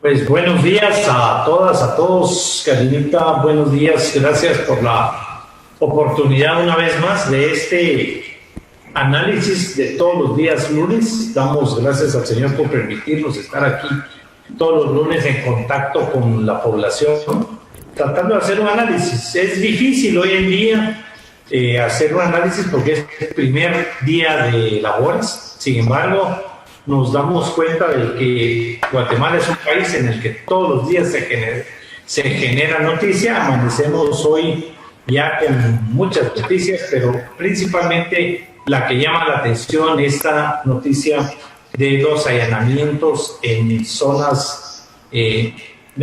Pues buenos días a todas, a todos. Carinita, buenos días. Gracias por la oportunidad una vez más de este análisis de todos los días lunes. Damos gracias al Señor por permitirnos estar aquí todos los lunes en contacto con la población, tratando de hacer un análisis. Es difícil hoy en día hacer un análisis porque es el primer día de labores. Sin embargo, nos damos cuenta de que Guatemala es un país en el que todos los días se genera noticia. Amanecemos hoy ya con muchas noticias, pero principalmente la que llama la atención, esta noticia de los allanamientos en zonas,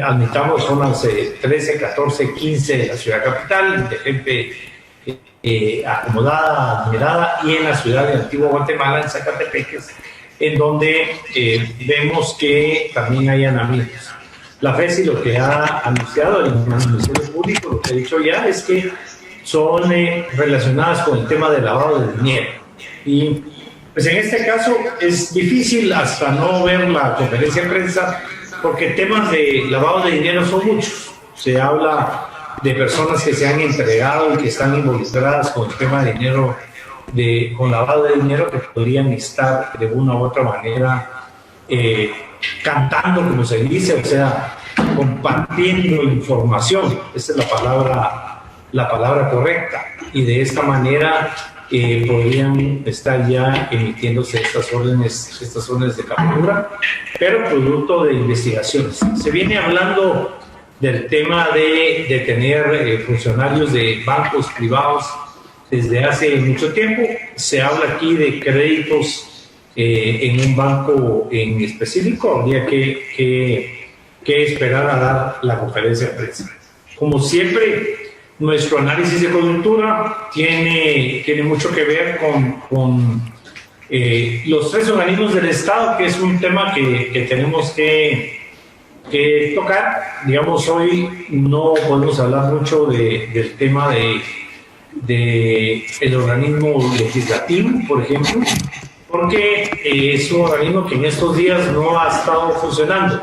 admitamos zonas 13, 14, 15 de la ciudad capital, de gente acomodada, admirada, y en la ciudad de Antigua Guatemala, en Zacatepeques, en donde vemos que también hay allanamientos. La FESI lo que ha anunciado el Ministerio Público, lo que ha dicho ya, es que son relacionadas con el tema del lavado de dinero. Y pues en este caso es difícil hasta no ver la conferencia de prensa, porque temas de lavado de dinero son muchos. Se habla de personas que se han entregado y que están involucradas con el tema de dinero, con lavado de dinero, que podrían estar de una u otra manera cantando, como se dice, o sea, compartiendo información. Esa es la palabra correcta. Y de esta manera podrían estar ya emitiéndose estas órdenes de captura, pero producto de investigaciones. Se viene hablando del tema de detener funcionarios de bancos privados desde hace mucho tiempo. Se habla aquí de créditos en un banco en específico. Habría que esperar a dar la conferencia de prensa. Como siempre, nuestro análisis de coyuntura tiene mucho que ver con los tres organismos del Estado, que es un tema que tenemos que tocar. Digamos, hoy no podemos hablar mucho del tema del organismo legislativo, por ejemplo, porque es un organismo que en estos días no ha estado funcionando.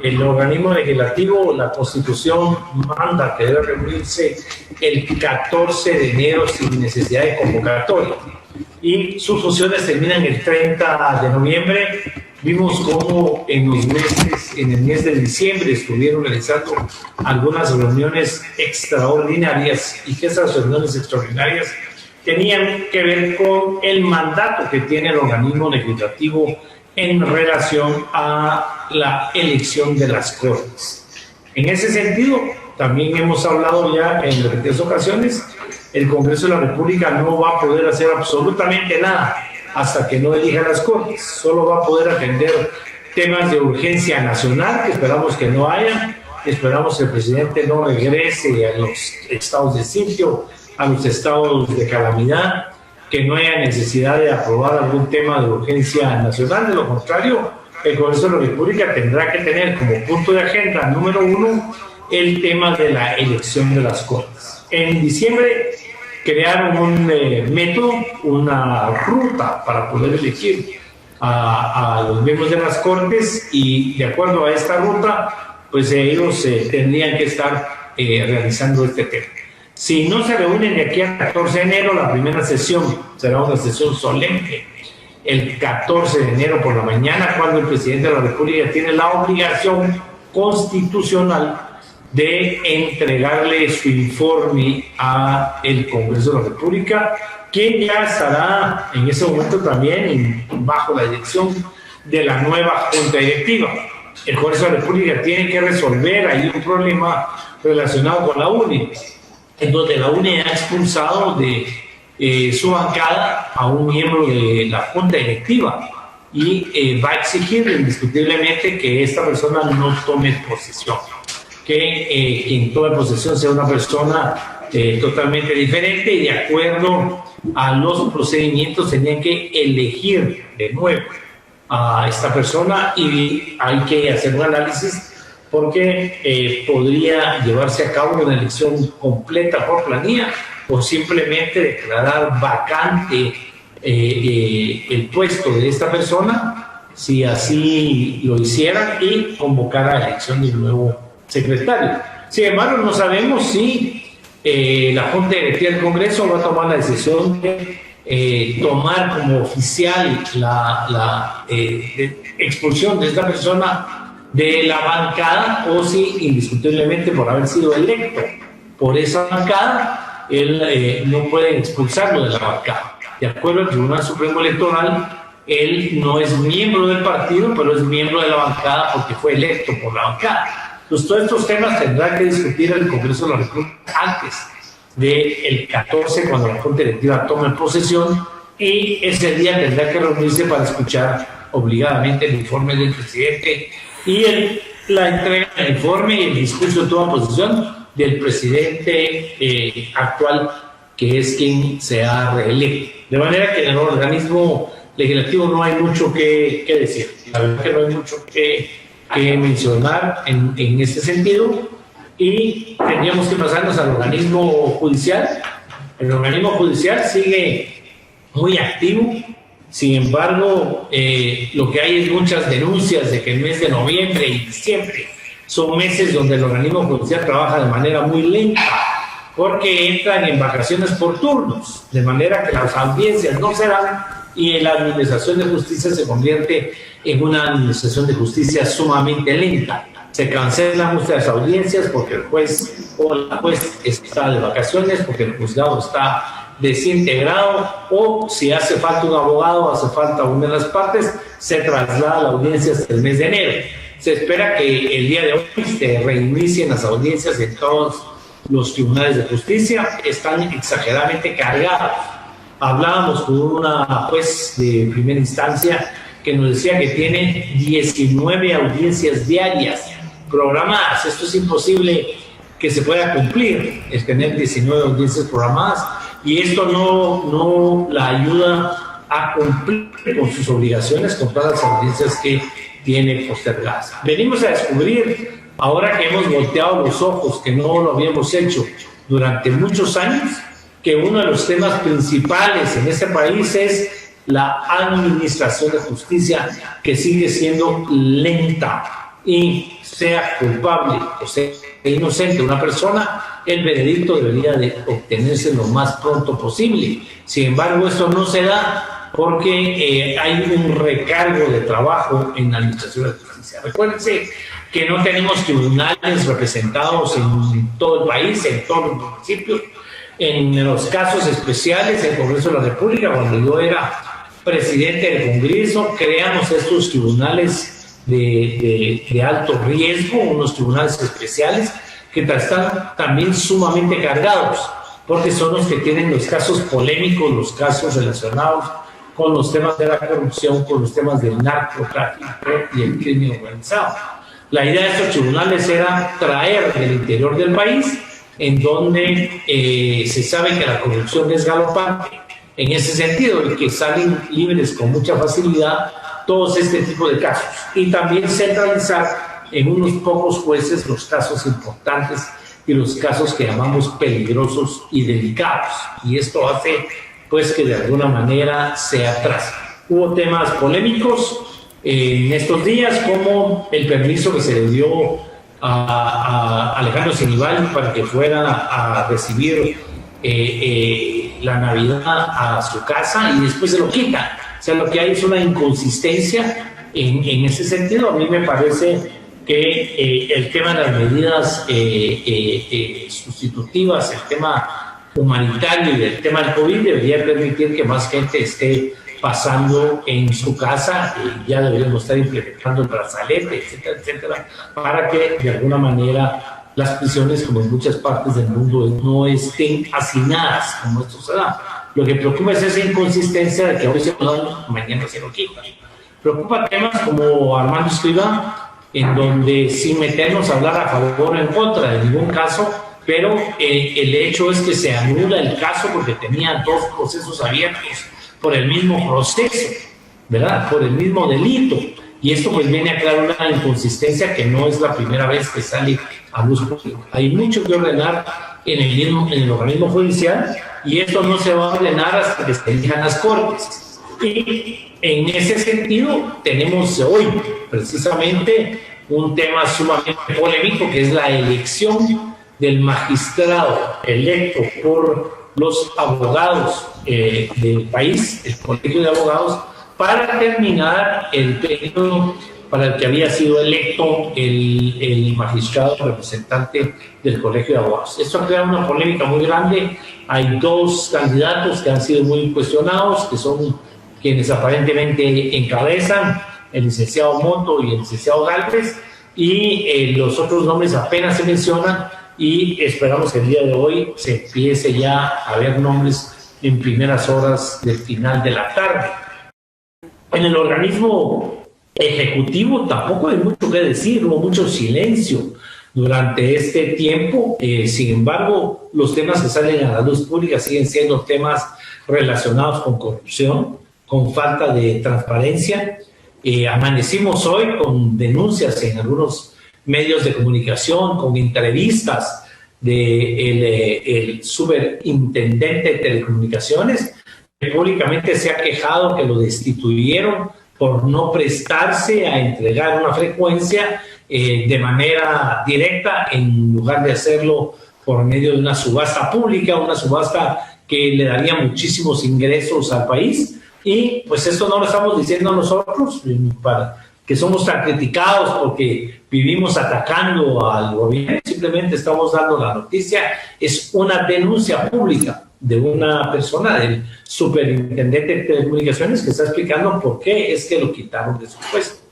El organismo legislativo, la Constitución manda que debe reunirse el 14 de enero sin necesidad de convocatoria, y sus funciones terminan el 30 de noviembre. Vimos cómo en el mes de diciembre estuvieron realizando algunas reuniones extraordinarias, y que esas reuniones extraordinarias tenían que ver con el mandato que tiene el organismo legislativo en relación a la elección de las Cortes. En ese sentido, también hemos hablado ya en repetidas ocasiones, el Congreso de la República no va a poder hacer absolutamente nada hasta que no elija las Cortes. Solo va a poder atender temas de urgencia nacional, que esperamos que no haya. Esperamos que el presidente no regrese a los estados de sitio, a los estados de calamidad, que no haya necesidad de aprobar algún tema de urgencia nacional. De lo contrario, el Congreso de la República tendrá que tener como punto de agenda número 1 el tema de la elección de las Cortes. En diciembre crearon un método, una ruta para poder elegir a los miembros de las Cortes, y de acuerdo a esta ruta, pues ellos tendrían que estar realizando este tema. Si no se reúnen de aquí al 14 de enero, la primera sesión será una sesión solemne el 14 de enero por la mañana, cuando el presidente de la República tiene la obligación constitucional de entregarle su informe a el Congreso de la República, quien ya estará en ese momento también bajo la dirección de la nueva Junta Directiva. El Congreso de la República tiene que resolver ahí un problema relacionado con la UNE, en donde la UNE ha expulsado de su bancada a un miembro de la Junta Directiva, y va a exigir indiscutiblemente que esta persona no tome posesión, que quien tome posesión sea una persona totalmente diferente, y de acuerdo a los procedimientos tenían que elegir de nuevo a esta persona. Y hay que hacer un análisis, porque podría llevarse a cabo una elección completa por planilla, o simplemente declarar vacante el puesto de esta persona si así lo hicieran, y convocar a la elección de un nuevo secretario. Sin embargo, no sabemos si la Junta Directiva del Congreso va a tomar la decisión de tomar como oficial la expulsión de esta persona de la bancada, o si indiscutiblemente por haber sido electo por esa bancada, él no puede expulsarlo de la bancada. De acuerdo al Tribunal Supremo Electoral, él no es miembro del partido, pero es miembro de la bancada porque fue electo por la bancada. Entonces, todos estos temas tendrá que discutir el Congreso de la República antes del 14, cuando la Junta Directiva tome posesión, y ese día tendrá que reunirse para escuchar obligadamente el informe del presidente y la entrega del informe y el discurso de toma de posesión del presidente actual, que es quien se ha reelecto. De manera que en el organismo legislativo no hay mucho que decir. La verdad que no hay mucho que mencionar en este sentido, y tendríamos que pasarnos al organismo judicial. El organismo judicial sigue muy activo. Sin embargo, lo que hay es muchas denuncias de que el mes de noviembre y diciembre son meses donde el organismo judicial trabaja de manera muy lenta, porque entran en vacaciones por turnos, de manera que las audiencias no se dan y la administración de justicia se convierte en una administración de justicia sumamente lenta. Se cancelan muchas audiencias porque el juez o la juez está de vacaciones, porque el juzgado está desintegrado, o si hace falta un abogado, hace falta una de las partes, se traslada la audiencia hasta el mes de enero. Se espera que el día de hoy se reinicien las audiencias en todos los tribunales de justicia. Están exageradamente cargados. Hablábamos con una juez de primera instancia que nos decía que tiene 19 audiencias diarias programadas. Esto es imposible que se pueda cumplir, el tener 19 audiencias programadas, y esto no la ayuda a cumplir con sus obligaciones, con todas las audiencias que tiene postergadas. Venimos a descubrir, ahora que hemos volteado los ojos, que no lo habíamos hecho durante muchos años, que uno de los temas principales en este país es la administración de justicia, que sigue siendo lenta, y sea culpable o sea inocente una persona, el veredicto debería de obtenerse lo más pronto posible. Sin embargo, esto no se da porque hay un recargo de trabajo en la administración de justicia. Recuérdense que no tenemos tribunales representados en todo el país, en todos los municipios. En los casos especiales, el Congreso de la República, cuando yo era presidente del Congreso, creamos estos tribunales de alto riesgo, unos tribunales especiales que están también sumamente cargados, porque son los que tienen los casos polémicos, los casos relacionados con los temas de la corrupción, con los temas del narcotráfico y el crimen organizado. La idea de estos tribunales era traer del interior del país, en donde se sabe que la corrupción es galopante en ese sentido, y que salen libres con mucha facilidad todos este tipo de casos, y también centralizar en unos pocos jueces los casos importantes y los casos que llamamos peligrosos y delicados, y esto hace pues que de alguna manera se atrase. Hubo temas polémicos en estos días, como el permiso que se le dio a Alejandro Sinibal para que fuera a recibir la Navidad a su casa, y después se lo quitan. O sea, lo que hay es una inconsistencia en ese sentido. A mí me parece que el tema de las medidas sustitutivas, el tema humanitario y el tema del COVID debería permitir que más gente esté pasando en su casa, y ya deberíamos estar implementando el brazalete, etcétera, etcétera, para que de alguna manera las prisiones, como en muchas partes del mundo, no estén hacinadas como esto se da. Lo que preocupa es esa inconsistencia de que hoy se lo dan, mañana se lo quitan. Preocupa temas como Armando Escrivá, en donde sin meternos a hablar a favor o en contra de ningún caso, pero el hecho es que se anula el caso porque tenía dos procesos abiertos por el mismo proceso, ¿verdad? Por el mismo delito. Y esto pues viene a crear una inconsistencia que no es la primera vez que sale a luz pública. Hay mucho que ordenar en el organismo judicial, y esto no se va a ordenar hasta que se elijan las cortes. Y en ese sentido tenemos hoy precisamente un tema sumamente polémico, que es la elección del magistrado electo por los abogados del país, el Colegio de Abogados, para terminar el periodo para el que había sido electo el magistrado representante del Colegio de Abogados. Esto ha creado una polémica muy grande. Hay dos candidatos que han sido muy cuestionados, que son quienes aparentemente encabezan, el licenciado Moto y el licenciado Gálvez, y los otros nombres apenas se mencionan, y esperamos que el día de hoy se empiece ya a ver nombres en primeras horas del final de la tarde. En el organismo ejecutivo tampoco hay mucho que decir, hubo mucho silencio durante este tiempo. Sin embargo, los temas que salen a la luz pública siguen siendo temas relacionados con corrupción, con falta de transparencia. Amanecimos hoy con denuncias en algunos medios de comunicación, con entrevistas del superintendente de telecomunicaciones, que públicamente se ha quejado que lo destituyeron por no prestarse a entregar una frecuencia de manera directa, en lugar de hacerlo por medio de una subasta pública, una subasta que le daría muchísimos ingresos al país. Y pues esto no lo estamos diciendo nosotros, para que somos tan criticados porque vivimos atacando al gobierno, simplemente estamos dando la noticia. Es una denuncia pública de una persona, del superintendente de telecomunicaciones, que está explicando por qué es que lo quitaron de su puesto.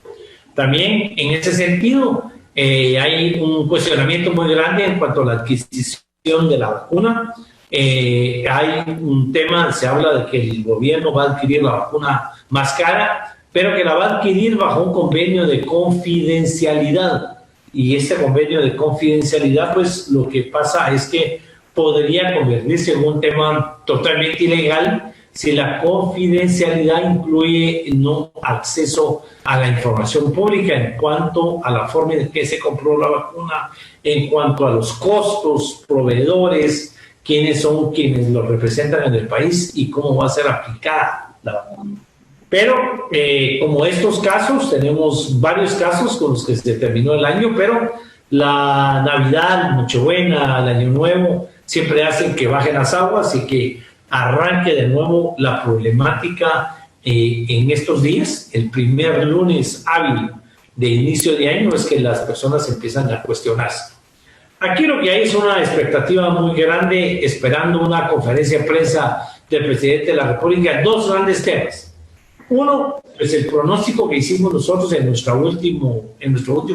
También en ese sentido hay un cuestionamiento muy grande en cuanto a la adquisición de la vacuna. Hay un tema, se habla de que el gobierno va a adquirir la vacuna más cara, pero que la va a adquirir bajo un convenio de confidencialidad. Y este convenio de confidencialidad, pues lo que pasa es que podría convertirse en un tema totalmente ilegal si la confidencialidad incluye no acceso a la información pública en cuanto a la forma en que se compró la vacuna, en cuanto a los costos, proveedores, quiénes son quienes lo representan en el país y cómo va a ser aplicada la vacuna. Pero como estos casos, tenemos varios casos con los que se terminó el año, pero la Navidad, Nochebuena, el Año Nuevo, siempre hacen que bajen las aguas y que arranque de nuevo la problemática en estos días. El primer lunes hábil de inicio de año es que las personas empiezan a cuestionarse. Aquí lo que hay es una expectativa muy grande, esperando una conferencia de prensa del presidente de la República. Dos grandes temas. Uno, pues el pronóstico que hicimos nosotros en nuestro último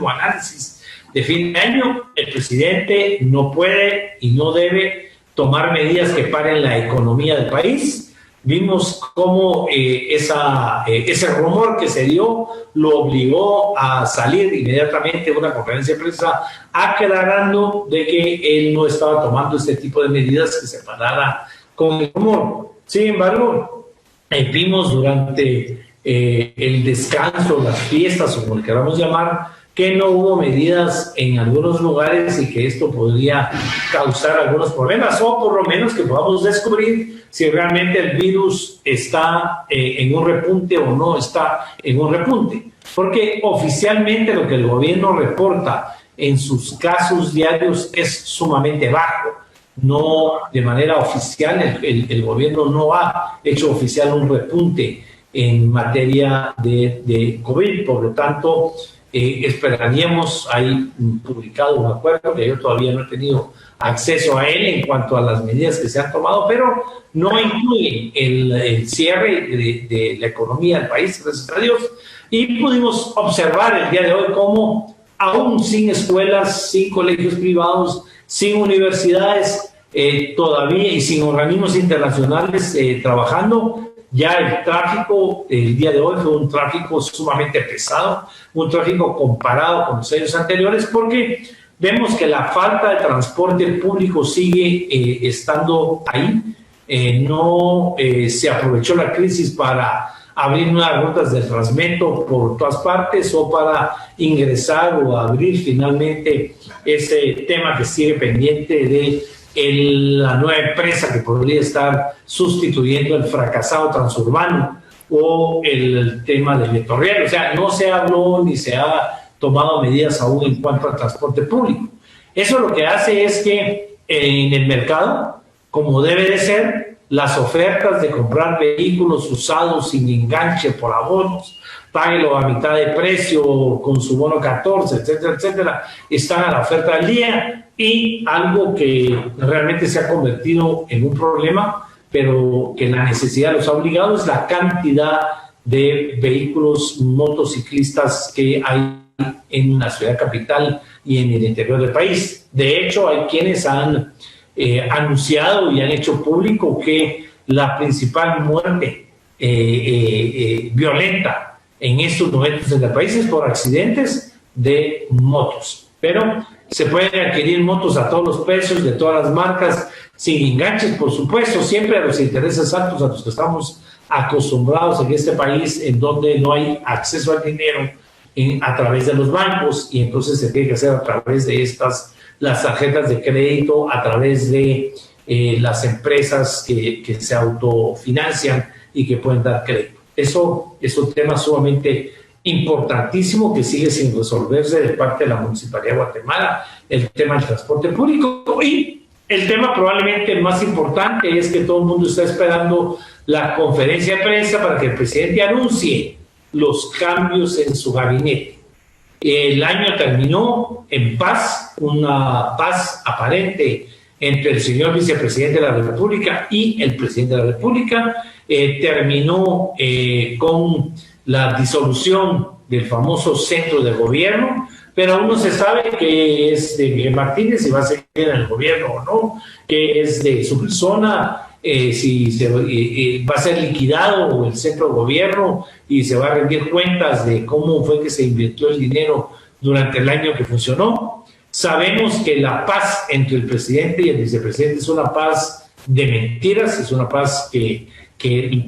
análisis de fin de año. El presidente no puede y no debe tomar medidas que paren la economía del país. Vimos cómo ese rumor que se dio lo obligó a salir inmediatamente una conferencia de prensa aclarando de que él no estaba tomando este tipo de medidas que se parara con el rumor. Sin embargo, vimos durante el descanso, las fiestas, o como le queramos llamar, que no hubo medidas en algunos lugares y que esto podría causar algunos problemas, o por lo menos que podamos descubrir si realmente el virus está en un repunte o no está en un repunte. Porque oficialmente lo que el gobierno reporta en sus casos diarios es sumamente bajo. No, de manera oficial, el gobierno no ha hecho oficial un repunte en materia de COVID. Por lo tanto, esperaríamos, hay publicado un acuerdo que yo todavía no he tenido acceso a él en cuanto a las medidas que se han tomado, pero no incluye el cierre de la economía del país, gracias a Dios. Y pudimos observar el día de hoy cómo, aún sin escuelas, sin colegios privados, sin universidades, todavía, y sin organismos internacionales trabajando, ya el tráfico el día de hoy fue un tráfico sumamente pesado, un tráfico comparado con los años anteriores, porque vemos que la falta de transporte público sigue estando ahí. No se aprovechó la crisis para abrir nuevas rutas de Transmetro por todas partes o para ingresar o abrir finalmente ese tema que sigue pendiente de la nueva empresa que podría estar sustituyendo el fracasado transurbano. o el tema del Betorreal. O sea, no se habló ni se ha tomado medidas aún en cuanto al transporte público. Eso lo que hace es que en el mercado, como debe de ser, las ofertas de comprar vehículos usados sin enganche por abonos, páguelo a mitad de precio con su bono 14, etcétera, etcétera, están a la oferta del día, y algo que realmente se ha convertido en un problema, pero que la necesidad los ha obligado, es la cantidad de vehículos motociclistas que hay en la ciudad capital y en el interior del país. De hecho, hay quienes han anunciado y han hecho público que la principal muerte violenta en estos momentos en el país es por accidentes de motos. Pero se pueden adquirir motos a todos los precios, de todas las marcas, sin enganches, por supuesto, siempre a los intereses altos a los que estamos acostumbrados en este país, en donde no hay acceso al dinero a través de los bancos, y entonces se tiene que hacer a través de las tarjetas de crédito, a través de las empresas que se autofinancian y que pueden dar crédito. Eso es un tema sumamente importantísimo que sigue sin resolverse de parte de la Municipalidad de Guatemala, el tema del transporte público. Y el tema probablemente más importante es que todo el mundo está esperando la conferencia de prensa para que el presidente anuncie los cambios en su gabinete. El año terminó en paz, una paz aparente entre el señor vicepresidente de la República y el presidente de la República. Terminó con la disolución del famoso centro de gobierno, pero aún no se sabe que es de Miguel Martínez, si va a seguir en el gobierno o no, que es de su persona, si va a ser liquidado el centro de gobierno y se va a rendir cuentas de cómo fue que se invirtió el dinero durante el año que funcionó. Sabemos que la paz entre el presidente y el vicepresidente es una paz de mentiras, es una paz que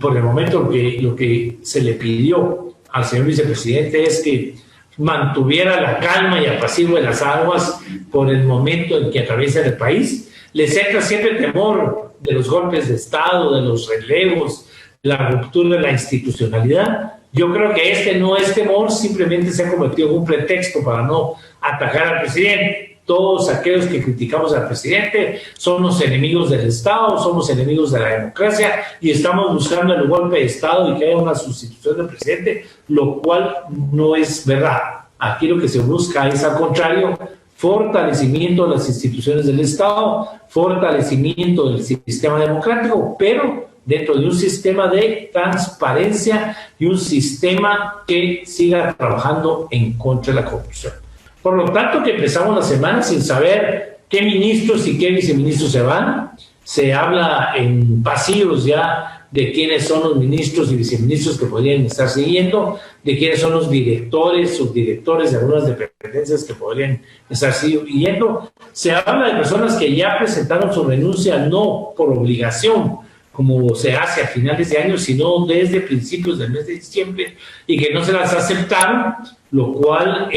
por el momento lo que se le pidió al señor vicepresidente es que mantuviera la calma y apacigüe las aguas por el momento en que atraviesa el país. Les entra siempre el temor de los golpes de Estado, de los relevos, la ruptura de la institucionalidad. Yo creo que este no es temor, simplemente se ha convertido en un pretexto para no atacar al presidente. Todos aquellos que criticamos al presidente somos enemigos del Estado, somos enemigos de la democracia y estamos buscando el golpe de Estado y que haya una sustitución del presidente, lo cual no es verdad. Aquí lo que se busca es, al contrario, fortalecimiento de las instituciones del Estado, fortalecimiento del sistema democrático, pero dentro de un sistema de transparencia y un sistema que siga trabajando en contra de la corrupción. Por lo tanto, que empezamos la semana sin saber qué ministros y qué viceministros se van. Se habla en pasillos ya de quiénes son los ministros y viceministros que podrían estar siguiendo, de quiénes son los directores, subdirectores de algunas dependencias que podrían estar siguiendo. Se habla de personas que ya presentaron su renuncia no por obligación, como se hace a finales de año, sino desde principios del mes de diciembre, y que no se las aceptaron, lo cual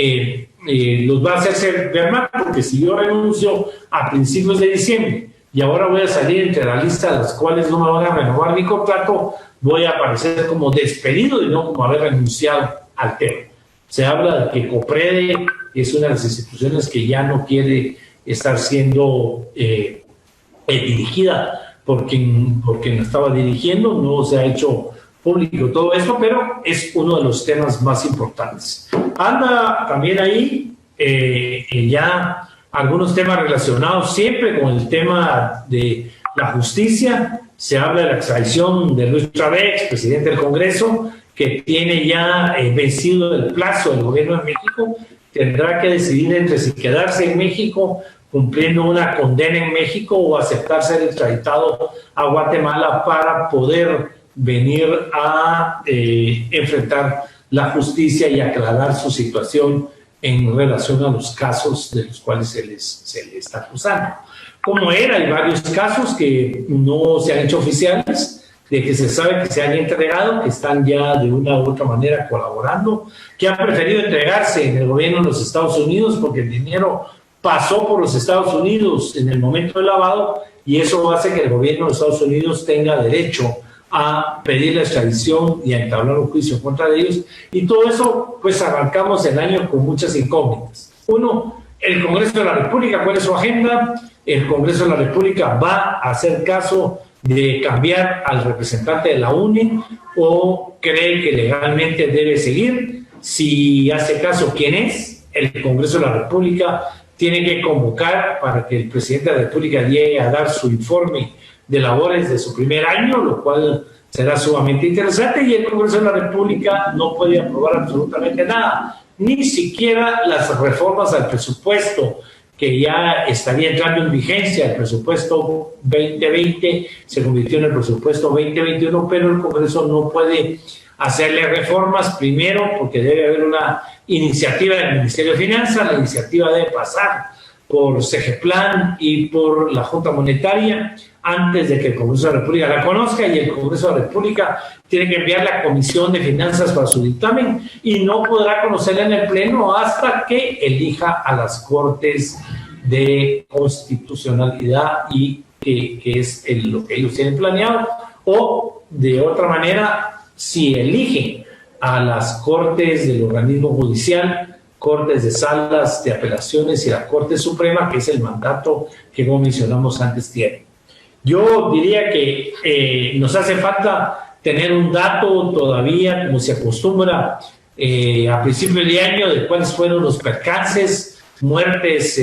los va a hacer ver mal, porque si yo renuncio a principios de diciembre y ahora voy a salir entre la lista de las cuales no me van a renovar mi contrato, voy a aparecer como despedido y no como haber renunciado al tema. Se habla de que COPREDE es una de las instituciones que ya no quiere estar siendo dirigida por quien estaba dirigiendo, no se ha hecho público todo esto, pero es uno de los temas más importantes. Anda también ahí ya algunos temas relacionados siempre con el tema de la justicia. Se habla de la extradición de Luis Chávez, presidente del Congreso, que tiene ya vencido el plazo del gobierno de México. Tendrá que decidir entre si quedarse en México cumpliendo una condena en México o aceptar ser extraditado a Guatemala para poder venir a enfrentar la justicia y aclarar su situación en relación a los casos de los cuales se le está acusando. Como era, hay varios casos que no se han hecho oficiales, de que se sabe que se han entregado, que están ya de una u otra manera colaborando, que han preferido entregarse en el gobierno de los Estados Unidos porque el dinero pasó por los Estados Unidos en el momento del lavado, y eso hace que el gobierno de los Estados Unidos tenga derecho a pedir la extradición y a entablar un juicio contra ellos. Y todo eso, pues arrancamos el año con muchas incógnitas. Uno, el Congreso de la República, ¿cuál es su agenda? El Congreso de la República va a hacer caso de cambiar al representante de la UNE o cree que legalmente debe seguir. Si hace caso, ¿quién es? El Congreso de la República tiene que convocar para que el presidente de la República llegue a dar su informe de labores de su primer año, lo cual será sumamente interesante, y el Congreso de la República no puede aprobar absolutamente nada, ni siquiera las reformas al presupuesto que ya estaría entrando en vigencia. El presupuesto 2020 se convirtió en el presupuesto 2021, pero el Congreso no puede hacerle reformas, primero porque debe haber una iniciativa del Ministerio de Finanzas, la iniciativa debe pasar por CEGEPLAN y por la Junta Monetaria antes de que el Congreso de la República la conozca, y el Congreso de la República tiene que enviar la Comisión de Finanzas para su dictamen y no podrá conocerla en el Pleno hasta que elija a las Cortes de Constitucionalidad, y que es lo que ellos tienen planeado, o de otra manera, si eligen a las Cortes del organismo judicial, Cortes de Salas de Apelaciones y la Corte Suprema, que es el mandato que, como mencionamos antes, tiene. Yo diría que nos hace falta tener un dato todavía, como se acostumbra a principios de año, de cuáles fueron los percances, muertes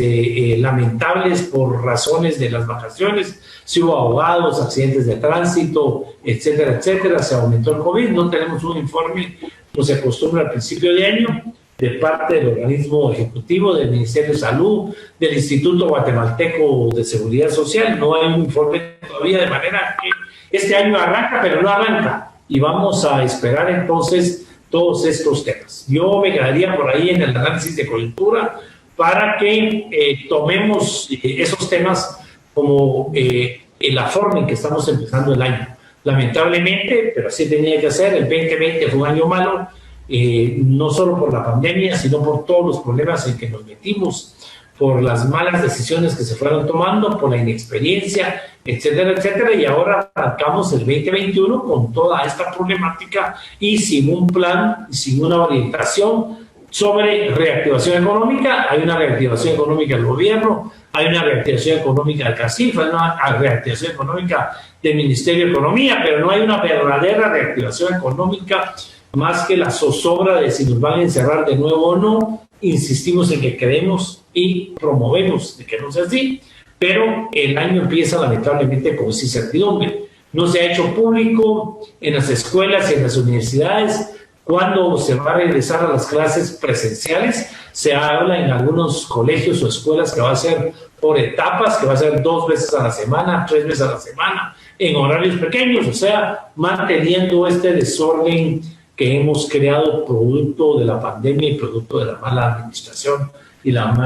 lamentables por razones de las vacaciones, si hubo ahogados, accidentes de tránsito, etcétera, etcétera. Se aumentó el COVID, no tenemos un informe, como se acostumbra al principio de año, de parte del organismo ejecutivo, del Ministerio de Salud, del Instituto Guatemalteco de Seguridad Social. No hay un informe todavía, de manera que este año arranca, pero no arranca. Y vamos a esperar entonces todos estos temas. Yo me quedaría por ahí en el análisis de coyuntura para que tomemos esos temas como en la forma en que estamos empezando el año. Lamentablemente, pero así tenía que ser, el 2020 fue un año malo, no solo por la pandemia, sino por todos los problemas en que nos metimos, por las malas decisiones que se fueron tomando, por la inexperiencia, etcétera, etcétera, y ahora arrancamos el 2021 con toda esta problemática y sin un plan, sin una orientación sobre reactivación económica. Hay una reactivación económica del gobierno, hay una reactivación económica del CACIF, hay una reactivación económica del Ministerio de Economía, pero no hay una verdadera reactivación económica más que la zozobra de si nos van a encerrar de nuevo o no. Insistimos en que queremos y promovemos de que no sea así, pero el año empieza lamentablemente con esa incertidumbre. No se ha hecho público en las escuelas y en las universidades cuándo se va a regresar a las clases presenciales. Se habla en algunos colegios o escuelas que va a ser por etapas, que va a ser 2 veces a la semana, 3 veces a la semana, en horarios pequeños, o sea, manteniendo este desorden que hemos creado producto de la pandemia y producto de la mala administración y las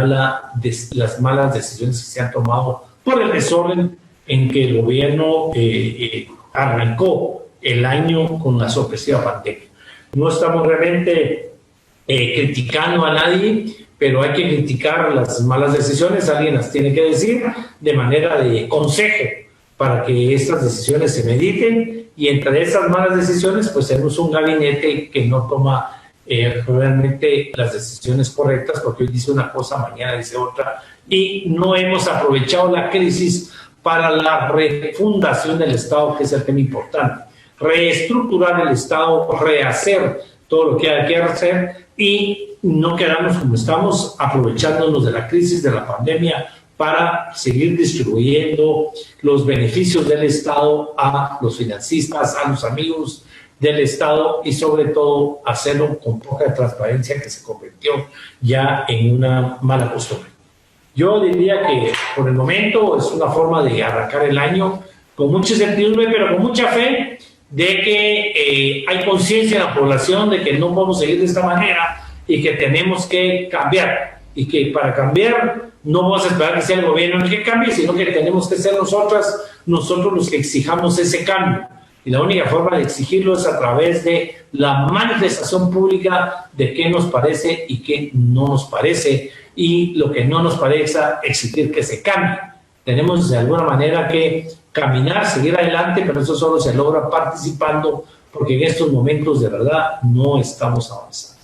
malas decisiones que se han tomado por el desorden en que el gobierno arrancó el año con la sorpresiva pandemia. No estamos realmente criticando a nadie, pero hay que criticar las malas decisiones, alguien las tiene que decir de manera de consejo para que estas decisiones se mediten, y entre esas malas decisiones pues tenemos un gabinete que no toma realmente las decisiones correctas, porque hoy dice una cosa, mañana dice otra, y no hemos aprovechado la crisis para la refundación del Estado, que es el tema importante. Reestructurar el Estado, rehacer todo lo que hay que hacer, y no quedarnos como estamos, aprovechándonos de la crisis, de la pandemia, para seguir distribuyendo los beneficios del Estado a los financistas, a los amigos del Estado, y sobre todo hacerlo con poca transparencia, que se convirtió ya en una mala costumbre. Yo diría que por el momento es una forma de arrancar el año con mucha incertidumbre, pero con mucha fe de que hay conciencia en la población de que no podemos seguir de esta manera y que tenemos que cambiar, y que para cambiar no vamos a esperar que sea el gobierno el que cambie, sino que tenemos que ser nosotros los que exijamos ese cambio. Y la única forma de exigirlo es a través de la manifestación pública de qué nos parece y qué no nos parece, y lo que no nos parece, exigir que se cambie. Tenemos de alguna manera que caminar, seguir adelante, pero eso solo se logra participando, porque en estos momentos de verdad no estamos avanzando.